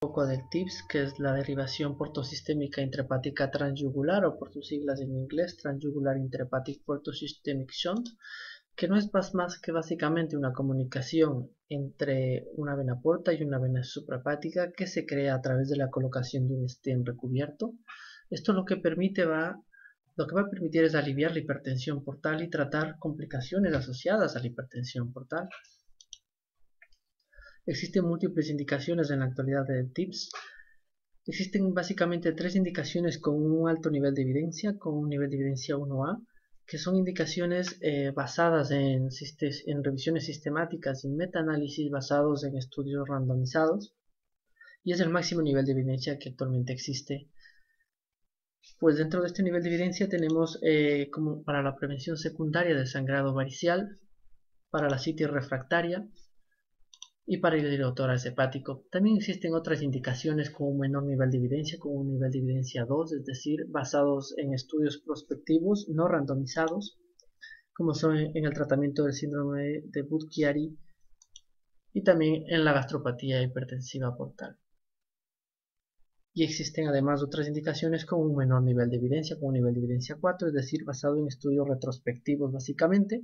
Poco del TIPS, que es la derivación portosistémica intrahepática transyugular, o por sus siglas en inglés, Transjugular Intrahepatic Portosystemic Shunt, que no es más que básicamente una comunicación entre una vena porta y una vena suprahepática que se crea a través de la colocación de un stent recubierto. Esto lo que va a permitir es aliviar la hipertensión portal y tratar complicaciones asociadas a la hipertensión portal. Existen múltiples indicaciones en la actualidad del TIPS. Existen básicamente tres indicaciones con un alto nivel de evidencia, con un nivel de evidencia 1A, que son indicaciones basadas en revisiones sistemáticas y metaanálisis basados en estudios randomizados, y es el máximo nivel de evidencia que actualmente existe. Pues dentro de este nivel de evidencia tenemos como para la prevención secundaria del sangrado varicial, para la citis refractaria, y para el hidrotórax hepático. También existen otras indicaciones con un menor nivel de evidencia, con un nivel de evidencia 2, es decir, basados en estudios prospectivos no randomizados, como son en el tratamiento del síndrome de Budd-Chiari y también en la gastropatía hipertensiva portal. Y existen además otras indicaciones con un menor nivel de evidencia, con un nivel de evidencia 4, es decir, basado en estudios retrospectivos básicamente.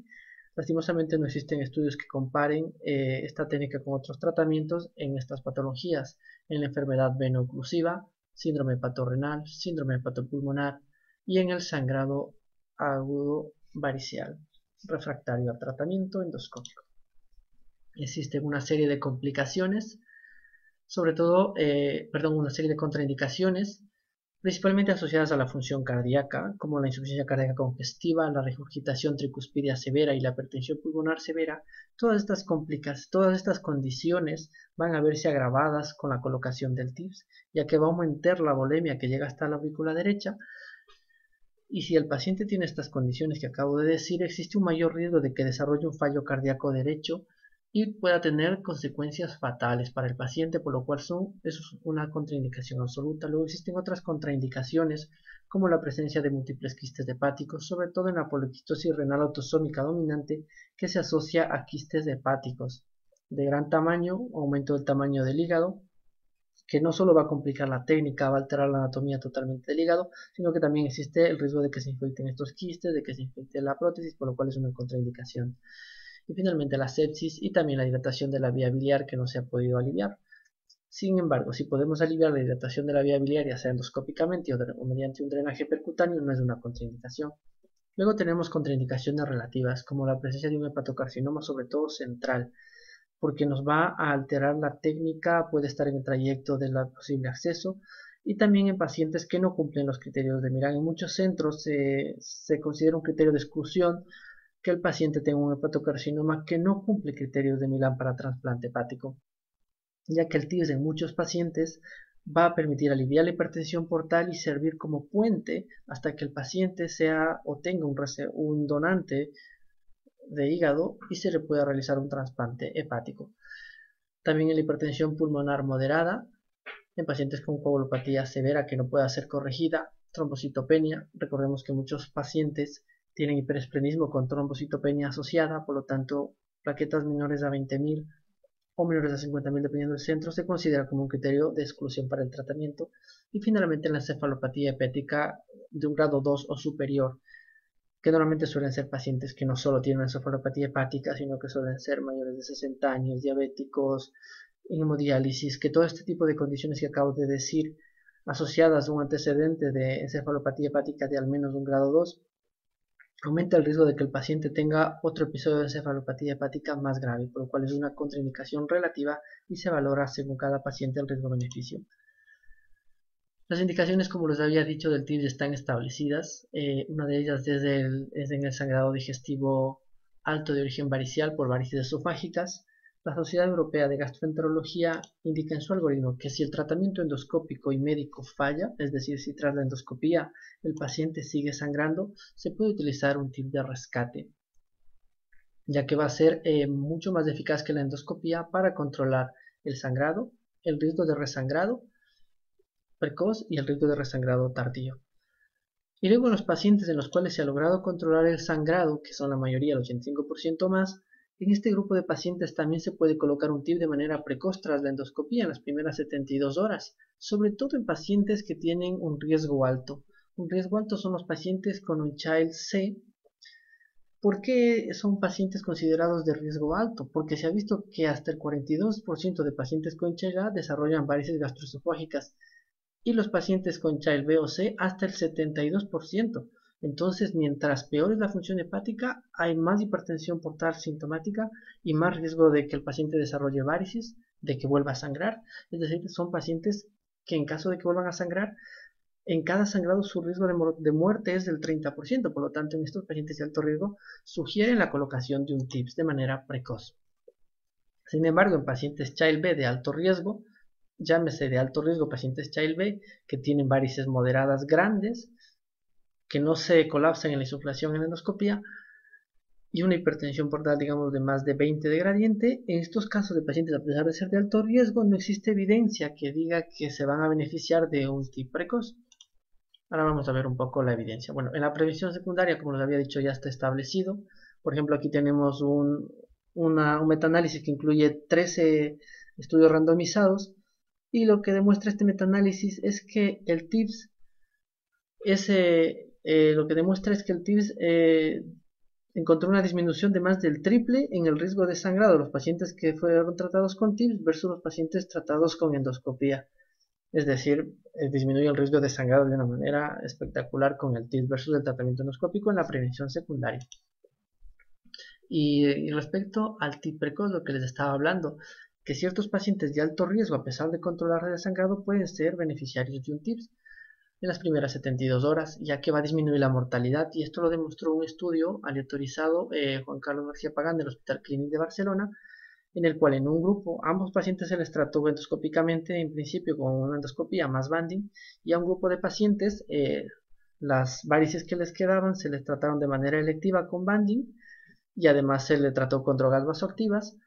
Lastimosamente no existen estudios que comparen esta técnica con otros tratamientos en estas patologías, en la enfermedad veno-oclusiva, síndrome hepatorenal, síndrome hepatopulmonar y en el sangrado agudo varicial refractario al tratamiento endoscópico. Existen una serie de complicaciones, sobre todo, una serie de contraindicaciones principalmente asociadas a la función cardíaca, como la insuficiencia cardíaca congestiva, la regurgitación tricuspidia severa y la hipertensión pulmonar severa. Todas estas condiciones van a verse agravadas con la colocación del TIPS, ya que va a aumentar la volemia que llega hasta la aurícula derecha, y si el paciente tiene estas condiciones que acabo de decir, existe un mayor riesgo de que desarrolle un fallo cardíaco derecho y pueda tener consecuencias fatales para el paciente, por lo cual eso es una contraindicación absoluta. Luego existen otras contraindicaciones, como la presencia de múltiples quistes hepáticos, sobre todo en la poliquistosis renal autosómica dominante, que se asocia a quistes hepáticos de gran tamaño, aumento del tamaño del hígado, que no solo va a complicar la técnica, va a alterar la anatomía totalmente del hígado, sino que también existe el riesgo de que se infecten estos quistes, de que se infecte la prótesis, por lo cual es una contraindicación. Y finalmente la sepsis y también la dilatación de la vía biliar que no se ha podido aliviar. Sin embargo, si podemos aliviar la dilatación de la vía biliar, ya sea endoscópicamente o mediante un drenaje percutáneo, no es una contraindicación. Luego tenemos contraindicaciones relativas, como la presencia de un hepatocarcinoma, sobre todo central, porque nos va a alterar la técnica, puede estar en el trayecto del posible acceso, y también en pacientes que no cumplen los criterios de Milán. En muchos centros se considera un criterio de exclusión que el paciente tenga un hepatocarcinoma que no cumple criterios de Milán para trasplante hepático, ya que el TIPS en muchos pacientes va a permitir aliviar la hipertensión portal y servir como puente hasta que el paciente sea o tenga un donante de hígado y se le pueda realizar un trasplante hepático. También en la hipertensión pulmonar moderada, en pacientes con coagulopatía severa que no pueda ser corregida, trombocitopenia. Recordemos que muchos pacientes tienen hiperesplenismo con trombocitopenia asociada, por lo tanto, plaquetas menores a 20.000 o menores a 50.000 dependiendo del centro, se considera como un criterio de exclusión para el tratamiento. Y finalmente en la encefalopatía hepática de un grado 2 o superior, que normalmente suelen ser pacientes que no solo tienen encefalopatía hepática, sino que suelen ser mayores de 60 años, diabéticos, en hemodiálisis, que todo este tipo de condiciones que acabo de decir, asociadas a un antecedente de encefalopatía hepática de al menos un grado 2, aumenta el riesgo de que el paciente tenga otro episodio de encefalopatía hepática más grave, por lo cual es una contraindicación relativa y se valora según cada paciente el riesgo-beneficio. Las indicaciones, como les había dicho, del TIPS están establecidas. Una de ellas es en el sangrado digestivo alto de origen varicial por varices esofágicas. La Sociedad Europea de Gastroenterología indica en su algoritmo que si el tratamiento endoscópico y médico falla, es decir, si tras la endoscopía el paciente sigue sangrando, se puede utilizar un TIPS de rescate, ya que va a ser mucho más eficaz que la endoscopía para controlar el sangrado, el riesgo de resangrado precoz y el riesgo de resangrado tardío. Y luego en los pacientes en los cuales se ha logrado controlar el sangrado, que son la mayoría, el 85% más, En este grupo de pacientes también se puede colocar un TIP de manera precoz tras la endoscopía en las primeras 72 horas, sobre todo en pacientes que tienen un riesgo alto. Un riesgo alto son los pacientes con un Child C. ¿Por qué son pacientes considerados de riesgo alto? Porque se ha visto que hasta el 42% de pacientes con Child A desarrollan varices gastroesofágicas y los pacientes con Child B o C hasta el 72%. Entonces, mientras peor es la función hepática, hay más hipertensión portal sintomática y más riesgo de que el paciente desarrolle varices, de que vuelva a sangrar. Es decir, son pacientes que en caso de que vuelvan a sangrar, en cada sangrado su riesgo de muerte es del 30%. Por lo tanto, en estos pacientes de alto riesgo sugieren la colocación de un TIPS de manera precoz. Sin embargo, en pacientes Child B de alto riesgo, llámese de alto riesgo pacientes Child B que tienen varices moderadas grandes, que no se colapsan en la insuflación en la endoscopía y una hipertensión portal, digamos, de más de 20 de gradiente. En estos casos de pacientes, a pesar de ser de alto riesgo, no existe evidencia que diga que se van a beneficiar de un TIP precoz. Ahora vamos a ver un poco la evidencia. Bueno, en la prevención secundaria, como les había dicho, ya está establecido. Por ejemplo, aquí tenemos un metaanálisis que incluye 13 estudios randomizados. Y lo que demuestra este metaanálisis es que el TIPS encontró una disminución de más del triple en el riesgo de sangrado de los pacientes que fueron tratados con TIPS versus los pacientes tratados con endoscopía. Es decir, disminuye el riesgo de sangrado de una manera espectacular con el TIPS versus el tratamiento endoscópico en la prevención secundaria. Y respecto al TIP precoz, lo que les estaba hablando, que ciertos pacientes de alto riesgo, a pesar de controlar el sangrado, pueden ser beneficiarios de un TIPS en las primeras 72 horas, ya que va a disminuir la mortalidad, y esto lo demostró un estudio aleatorizado Juan Carlos García Pagán del Hospital Clínic de Barcelona, en el cual en un grupo ambos pacientes se les trató endoscópicamente, en principio con una endoscopía más banding, y a un grupo de pacientes las varices que les quedaban se les trataron de manera electiva con banding, y además se le trató con drogas vasoactivas,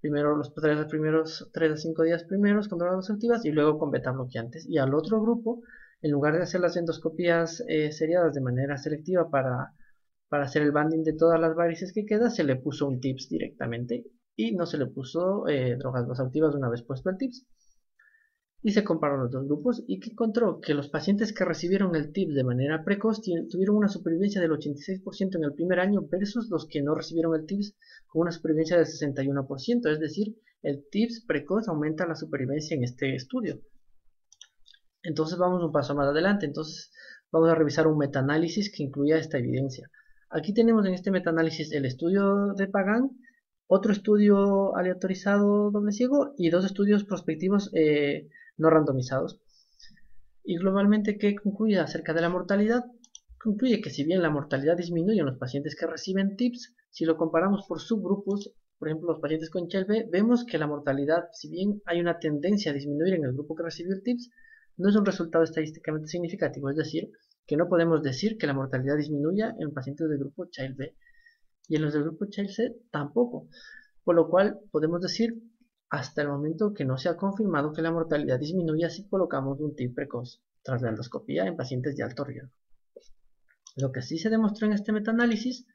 primero los primeros 3 a 5 días primeros con drogas vasoactivas y luego con beta bloqueantes. Y al otro grupo, en lugar de hacer las endoscopías seriadas de manera selectiva para hacer el banding de todas las varices que queda, se le puso un TIPS directamente y no se le puso drogas vasoactivas una vez puesto el TIPS. Y se compararon los dos grupos y que encontró que los pacientes que recibieron el TIPS de manera precoz tuvieron una supervivencia del 86% en el primer año versus los que no recibieron el TIPS con una supervivencia del 61%. Es decir, el TIPS precoz aumenta la supervivencia en este estudio. Entonces vamos un paso más adelante. Entonces vamos a revisar un metaanálisis que incluya esta evidencia. Aquí tenemos en este metaanálisis el estudio de Pagán, otro estudio aleatorizado doble ciego y dos estudios prospectivos no randomizados. Y globalmente, ¿qué concluye acerca de la mortalidad? Concluye que si bien la mortalidad disminuye en los pacientes que reciben TIPS, si lo comparamos por subgrupos, por ejemplo los pacientes con Child B, vemos que la mortalidad, si bien hay una tendencia a disminuir en el grupo que recibió el TIPS, no es un resultado estadísticamente significativo, es decir, que no podemos decir que la mortalidad disminuya en pacientes del grupo Child B y en los del grupo Child C tampoco, por lo cual podemos decir hasta el momento que no se ha confirmado que la mortalidad disminuya si colocamos un TIP precoz tras la endoscopía en pacientes de alto riesgo. Lo que sí se demostró en este metaanálisis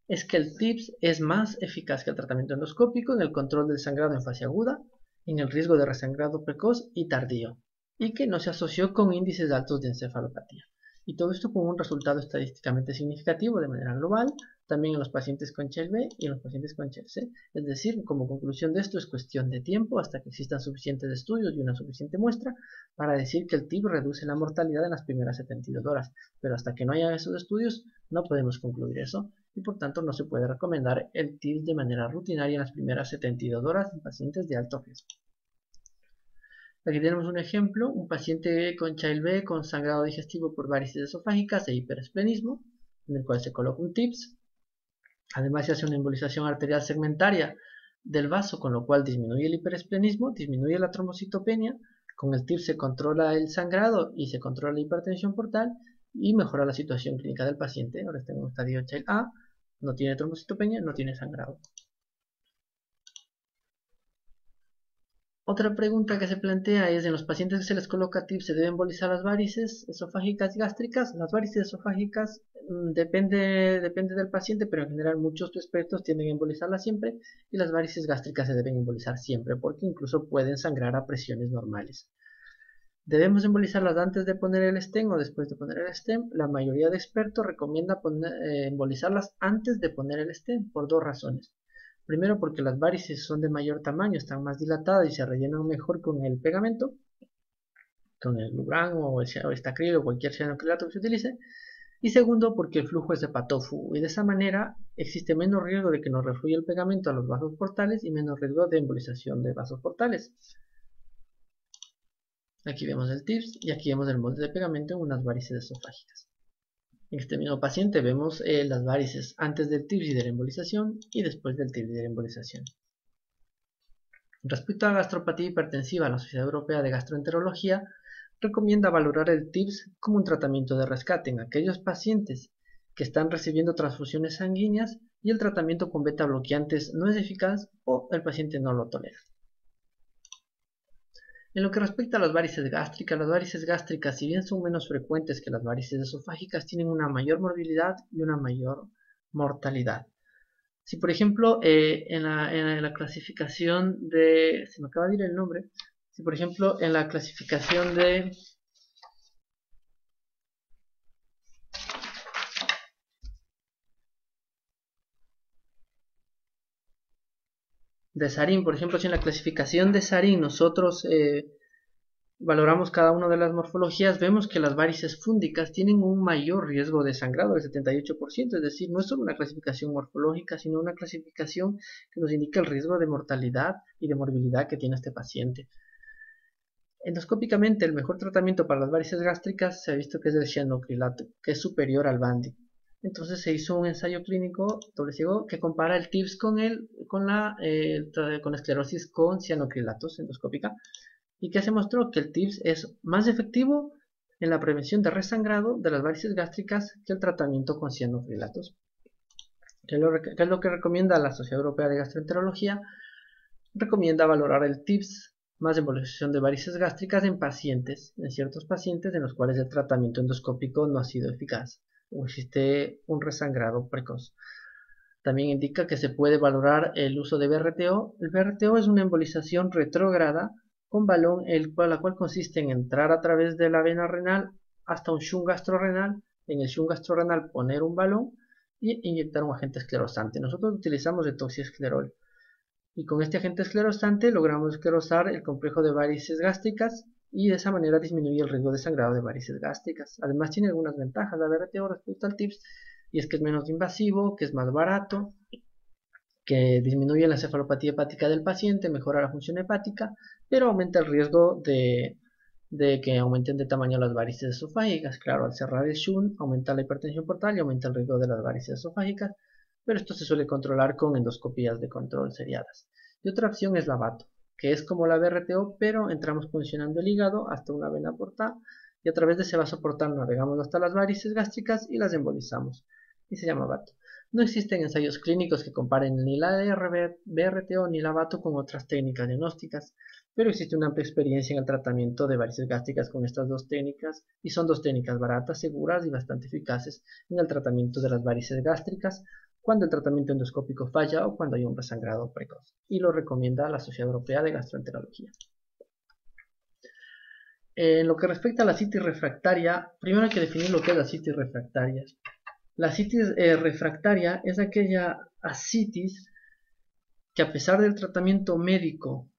es que el TIPS es más eficaz que el tratamiento endoscópico en el control del sangrado en fase aguda, en el riesgo de resangrado precoz y tardío, y que no se asoció con índices altos de encefalopatía. Y todo esto con un resultado estadísticamente significativo de manera global, también en los pacientes con Child B y en los pacientes con Child C. Es decir, como conclusión de esto es cuestión de tiempo hasta que existan suficientes estudios y una suficiente muestra para decir que el TIP reduce la mortalidad en las primeras 72 horas. Pero hasta que no haya esos estudios no podemos concluir eso y por tanto no se puede recomendar el TIP de manera rutinaria en las primeras 72 horas en pacientes de alto riesgo. Aquí tenemos un ejemplo, un paciente con Child B con sangrado digestivo por varices esofágicas e hiperesplenismo, en el cual se coloca un TIPS. Además se hace una embolización arterial segmentaria del vaso, con lo cual disminuye el hiperesplenismo, disminuye la trombocitopenia, con el TIPS se controla el sangrado y se controla la hipertensión portal y mejora la situación clínica del paciente. Ahora está en un estadio Child A, no tiene trombocitopenia, no tiene sangrado. Otra pregunta que se plantea es, en los pacientes que se les coloca TIPS, ¿se deben embolizar las varices esofágicas y gástricas? Las varices esofágicas depende del paciente, pero en general muchos expertos tienden a embolizarlas siempre, y las varices gástricas se deben embolizar siempre, porque incluso pueden sangrar a presiones normales. ¿Debemos embolizarlas antes de poner el stent o después de poner el stent? La mayoría de expertos recomienda embolizarlas antes de poner el stent, por dos razones. Primero, porque las varices son de mayor tamaño, están más dilatadas y se rellenan mejor con el pegamento, con el Lugran o el estacril o cualquier cianocrilato que se utilice. Y segundo, porque el flujo es hepatófugo y de esa manera existe menos riesgo de que nos refluya el pegamento a los vasos portales y menos riesgo de embolización de vasos portales. Aquí vemos el TIPS y aquí vemos el molde de pegamento en unas varices esofágicas. En este mismo paciente vemos las varices antes del TIPS y de la embolización y después del TIPS y de la embolización. Respecto a la gastropatía hipertensiva, la Sociedad Europea de Gastroenterología recomienda valorar el TIPS como un tratamiento de rescate en aquellos pacientes que están recibiendo transfusiones sanguíneas y el tratamiento con beta bloqueantes no es eficaz o el paciente no lo tolera. En lo que respecta a las varices gástricas, si bien son menos frecuentes que las varices esofágicas, tienen una mayor morbilidad y una mayor mortalidad. Si por ejemplo en la clasificación de, se me acaba de ir el nombre, si por ejemplo en la clasificación de Sarin, por ejemplo si en la clasificación de Sarin nosotros valoramos cada una de las morfologías, vemos que las varices fúndicas tienen un mayor riesgo de sangrado del 78%, es decir, no es solo una clasificación morfológica, sino una clasificación que nos indica el riesgo de mortalidad y de morbilidad que tiene este paciente. Endoscópicamente, el mejor tratamiento para las varices gástricas se ha visto que es el cianocrilato, que es superior al Bandi. Entonces se hizo un ensayo clínico doble ciego que compara el TIPS con esclerosis con cianocrilatos endoscópica y que se mostró que el TIPS es más efectivo en la prevención de resangrado de las varices gástricas que el tratamiento con cianocrilatos. ¿Qué es lo que recomienda la Sociedad Europea de Gastroenterología? Recomienda valorar el TIPS más embolización de varices gástricas en ciertos pacientes en los cuales el tratamiento endoscópico no ha sido eficaz o existe un resangrado precoz. También indica que se puede valorar el uso de BRTO. El BRTO es una embolización retrógrada con balón, la cual consiste en entrar a través de la vena renal hasta un shunt gastrorenal. En el shunt gastrorenal poner un balón y inyectar un agente esclerosante. Nosotros utilizamos etoxiesclerol. Y con este agente esclerosante logramos esclerosar el complejo de varices gástricas y de esa manera disminuye el riesgo de sangrado de varices gástricas. Además tiene algunas ventajas la BRTO respecto al TIPS, y es que es menos invasivo, que es más barato, que disminuye la encefalopatía hepática del paciente, mejora la función hepática, pero aumenta el riesgo de que aumenten de tamaño las varices esofágicas. Claro, al cerrar el shunt aumenta la hipertensión portal y aumenta el riesgo de las varices esofágicas, pero esto se suele controlar con endoscopías de control seriadas. Y otra opción es la VATO, que es como la BRTO, pero entramos funcionando el hígado hasta una vena portal y a través de ese vaso portal navegamos hasta las varices gástricas y las embolizamos. Y se llama VATO. No existen ensayos clínicos que comparen ni la BRTO ni la VATO con otras técnicas diagnósticas, pero existe una amplia experiencia en el tratamiento de varices gástricas con estas dos técnicas y son dos técnicas baratas, seguras y bastante eficaces en el tratamiento de las varices gástricas cuando el tratamiento endoscópico falla o cuando hay un resangrado precoz, y lo recomienda la Sociedad Europea de Gastroenterología. En lo que respecta a la citis refractaria, primero hay que definir lo que es la citis refractaria. La citis refractaria es aquella ascitis que a pesar del tratamiento médico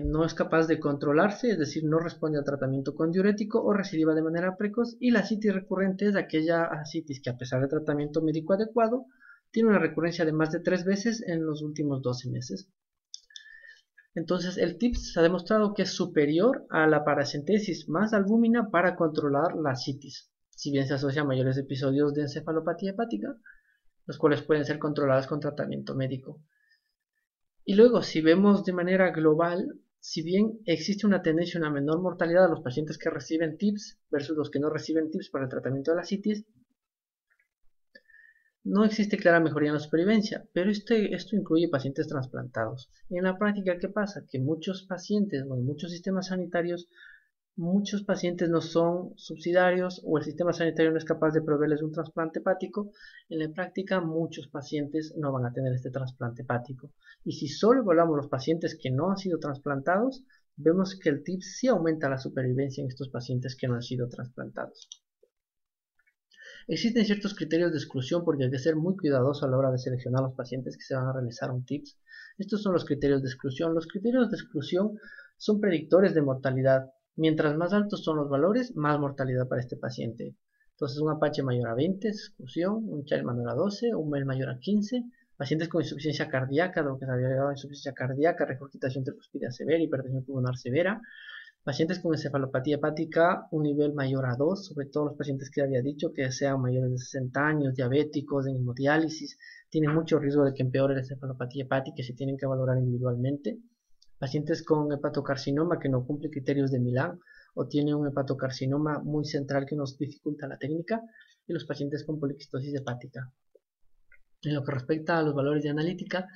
no es capaz de controlarse, es decir, no responde al tratamiento con diurético o recidiva de manera precoz, y la ascitis recurrente es aquella ascitis que a pesar del tratamiento médico adecuado tiene una recurrencia de más de 3 veces en los últimos 12 meses. Entonces el TIPS se ha demostrado que es superior a la paracentesis más albúmina para controlar la ascitis, si bien se asocia a mayores episodios de encefalopatía hepática, los cuales pueden ser controlados con tratamiento médico. Y luego, si vemos de manera global, si bien existe una tendencia a una menor mortalidad de los pacientes que reciben TIPS versus los que no reciben TIPS para el tratamiento de la citis, No existe clara mejoría en la supervivencia, pero esto incluye pacientes trasplantados. En la práctica, ¿qué pasa? Que muchos pacientes o en muchos sistemas sanitarios, muchos pacientes no son subsidiarios o el sistema sanitario no es capaz de proveerles un trasplante hepático. En la práctica, muchos pacientes no van a tener este trasplante hepático. Y si solo evaluamos los pacientes que no han sido trasplantados, vemos que el TIPS sí aumenta la supervivencia en estos pacientes que no han sido trasplantados. Existen ciertos criterios de exclusión porque hay que ser muy cuidadoso a la hora de seleccionar los pacientes que se van a realizar un TIPS. Estos son los criterios de exclusión. Los criterios de exclusión son predictores de mortalidad. Mientras más altos son los valores, más mortalidad para este paciente. Entonces un Apache mayor a 20 es exclusión, un Child menor a 12, un MEL mayor a 15, pacientes con insuficiencia cardíaca, lo que se había llamado insuficiencia cardíaca, regurgitación tricuspidea severa, hipertensión pulmonar severa, pacientes con encefalopatía hepática, un nivel mayor a 2, sobre todo los pacientes que había dicho que sean mayores de 60 años, diabéticos, en hemodiálisis, tienen mucho riesgo de que empeore la encefalopatía hepática y se tienen que valorar individualmente. Pacientes con hepatocarcinoma que no cumple criterios de Milán o tienen un hepatocarcinoma muy central que nos dificulta la técnica, y los pacientes con poliquistosis hepática. En lo que respecta a los valores de analítica,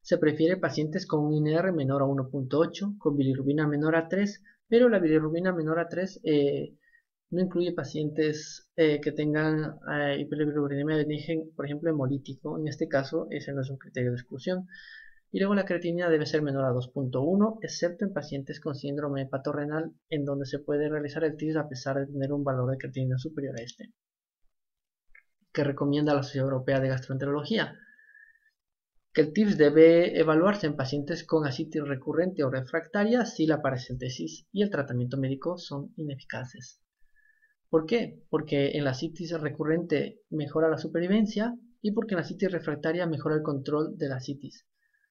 se prefiere pacientes con un INR menor a 1.8, con bilirrubina menor a 3, pero la bilirrubina menor a 3 no incluye pacientes que tengan hiperbilirubinemia de origen, por ejemplo, hemolítico. En este caso, ese no es un criterio de exclusión. Y luego la creatinina debe ser menor a 2.1, excepto en pacientes con síndrome hepatorrenal, en donde se puede realizar el TIPS a pesar de tener un valor de creatinina superior a este, que recomienda la Sociedad Europea de Gastroenterología. Que el TIPS debe evaluarse en pacientes con ascitis recurrente o refractaria si la paracentesis y el tratamiento médico son ineficaces. ¿Por qué? Porque en la ascitis recurrente mejora la supervivencia y porque en la ascitis refractaria mejora el control de la ascitis.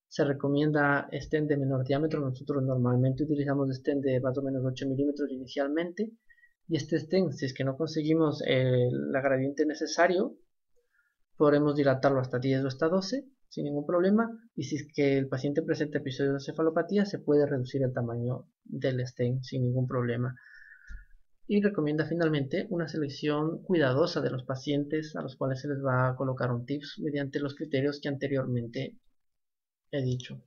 Se recomienda stent de menor diámetro. Nosotros normalmente utilizamos stent de más o menos 8 milímetros inicialmente, y este stent, si es que no conseguimos el gradiente necesario, podremos dilatarlo hasta 10 o hasta 12 sin ningún problema, y si es que el paciente presenta episodios de encefalopatía, se puede reducir el tamaño del stent sin ningún problema. Y recomienda finalmente una selección cuidadosa de los pacientes a los cuales se les va a colocar un TIPS mediante los criterios que anteriormente he dicho.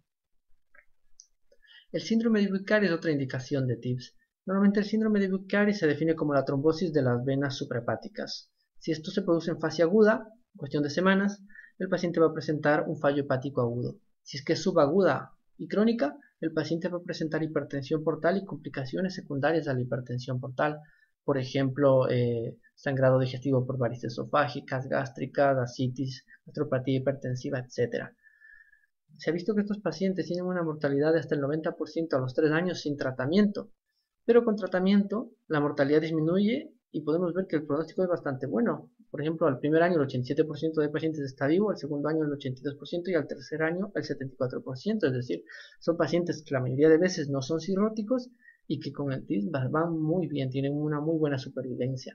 El síndrome de Bucari es otra indicación de TIPS. Normalmente el síndrome de Bucari se define como la trombosis de las venas suprahepáticas. Si esto se produce en fase aguda, en cuestión de semanas, el paciente va a presentar un fallo hepático agudo. Si es que es subaguda y crónica, el paciente va a presentar hipertensión portal y complicaciones secundarias a la hipertensión portal. Por ejemplo, sangrado digestivo por varices esofágicas, gástricas, ascitis, gastropatía hipertensiva, etc. Se ha visto que estos pacientes tienen una mortalidad de hasta el 90% a los 3 años sin tratamiento, pero con tratamiento la mortalidad disminuye y podemos ver que el pronóstico es bastante bueno. Por ejemplo, al primer año el 87% de pacientes está vivo, al segundo año el 82% y al tercer año el 74%. Es decir, son pacientes que la mayoría de veces no son cirróticos y que con el TIS van muy bien, tienen una muy buena supervivencia.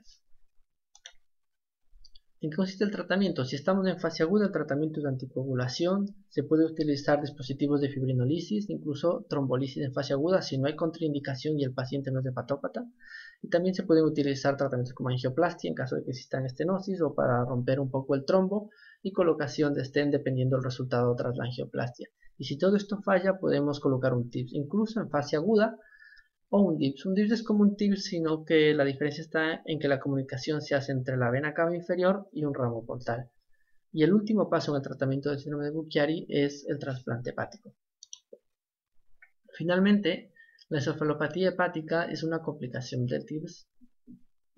¿En qué consiste el tratamiento? Si estamos en fase aguda, el tratamiento es de anticoagulación. Se puede utilizar dispositivos de fibrinolisis, incluso trombolisis en fase aguda si no hay contraindicación y el paciente no es hepatópata. Y también se pueden utilizar tratamientos como angioplastia en caso de que exista estenosis o para romper un poco el trombo, y colocación de stent dependiendo del resultado tras la angioplastia. Y si todo esto falla, podemos colocar un TIPS, incluso en fase aguda, o un DIPS. Un DIPS es como un TIPS, sino que la diferencia está en que la comunicación se hace entre la vena cava inferior y un ramo portal. Y el último paso en el tratamiento del síndrome de Bucchiari es el trasplante hepático. Finalmente, la encefalopatía hepática es una complicación del TIPS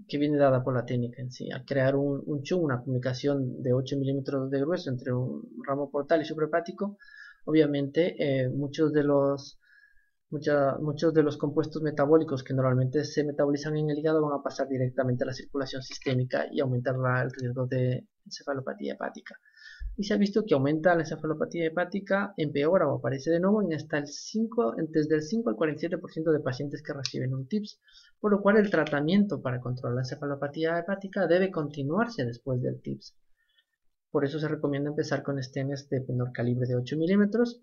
que viene dada por la técnica en sí. Al crear un CHUM, una comunicación de 8 milímetros de grueso entre un ramo portal y suprahepático, obviamente muchos de los compuestos metabólicos que normalmente se metabolizan en el hígado van a pasar directamente a la circulación sistémica y aumentar el riesgo de encefalopatía hepática. Y se ha visto que aumenta la encefalopatía hepática, empeora o aparece de nuevo desde el 5 al 47% de pacientes que reciben un TIPS, por lo cual el tratamiento para controlar la encefalopatía hepática debe continuarse después del TIPS. Por eso se recomienda empezar con stents de menor calibre de 8 milímetros.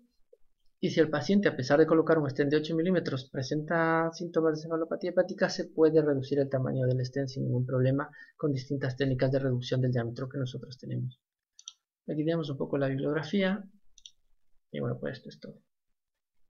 Y si el paciente, a pesar de colocar un stent de 8 milímetros, presenta síntomas de encefalopatía hepática, se puede reducir el tamaño del stent sin ningún problema con distintas técnicas de reducción del diámetro que nosotros tenemos. Aquí tenemos un poco la bibliografía y bueno, pues esto es todo.